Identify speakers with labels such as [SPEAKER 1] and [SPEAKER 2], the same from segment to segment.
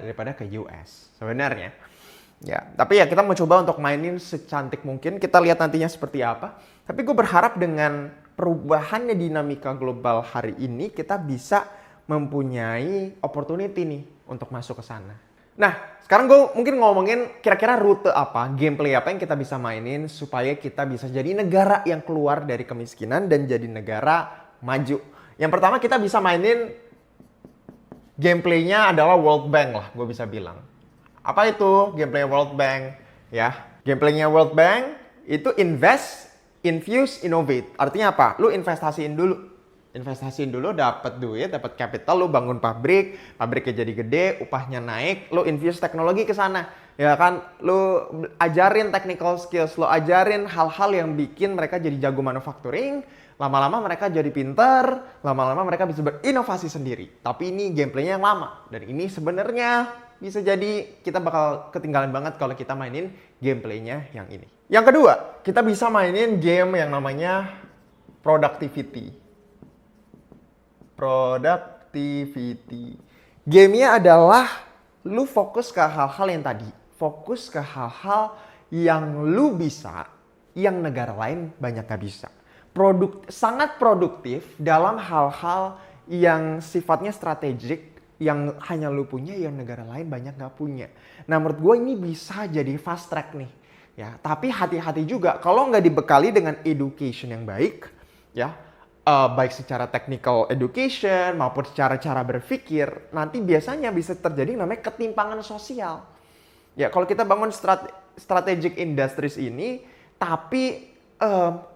[SPEAKER 1] daripada ke US sebenarnya. Ya, tapi ya kita mau coba untuk mainin secantik mungkin. Kita lihat nantinya seperti apa. Tapi gue berharap dengan perubahannya dinamika global hari ini, kita bisa mempunyai opportunity nih untuk masuk ke sana. Nah, sekarang gue mungkin ngomongin kira-kira rute apa, gameplay apa yang kita bisa mainin supaya kita bisa jadi negara yang keluar dari kemiskinan dan jadi negara maju. Yang pertama kita bisa mainin gameplaynya adalah World Bank lah, gue bisa bilang. Apa itu gameplay World Bank? Ya, gameplaynya World Bank itu invest, infuse, innovate. Artinya apa? Lu investasiin dulu, dapat duit, dapat capital, lu bangun pabrik, pabriknya jadi gede, upahnya naik, lu infuse teknologi ke sana. Ya kan, lu ajarin technical skills, lu ajarin hal-hal yang bikin mereka jadi jago manufacturing, lama-lama mereka jadi pinter, lama-lama mereka bisa berinovasi sendiri. Tapi ini gameplaynya yang lama, dan ini sebenarnya bisa jadi kita bakal ketinggalan banget kalau kita mainin gameplaynya yang ini. Yang kedua, kita bisa mainin game yang namanya productivity. Gamenya adalah lu fokus ke hal-hal yang tadi. Fokus ke hal-hal yang lu bisa, yang negara lain banyak gak bisa. Sangat produktif dalam hal-hal yang sifatnya strategik, yang hanya lu punya, yang negara lain banyak gak punya. Nah, menurut gue ini bisa jadi fast track nih. Ya, tapi hati-hati juga kalau nggak dibekali dengan education yang baik, ya, baik secara technical education maupun secara cara berpikir, nanti biasanya bisa terjadi namanya ketimpangan sosial. Ya, kalau kita bangun strategic industries ini, tapi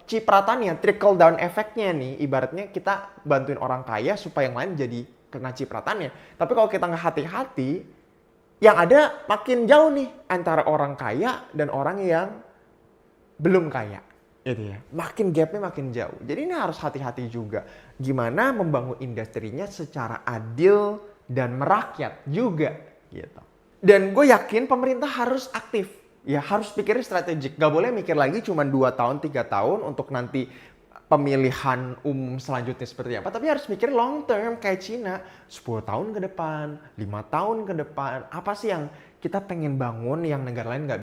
[SPEAKER 1] cipratannya, trickle down efeknya nih, ibaratnya kita bantuin orang kaya supaya yang lain jadi kena cipratannya. Tapi kalau kita nggak hati-hati, yang ada makin jauh nih antara orang kaya dan orang yang belum kaya. Gitu ya. Makin gapnya makin jauh. Jadi ini harus hati-hati juga. Gimana membangun industrinya secara adil dan merakyat juga. Gitu. Dan gue yakin pemerintah harus aktif. Ya harus pikirin strategik. Gak boleh mikir lagi cuma 2 tahun, 3 tahun untuk nanti pemilihan umum selanjutnya seperti apa, tapi harus mikir long term kayak Cina, 10 tahun ke depan, 5 tahun ke depan, apa sih yang kita pengen bangun yang negara lain nggak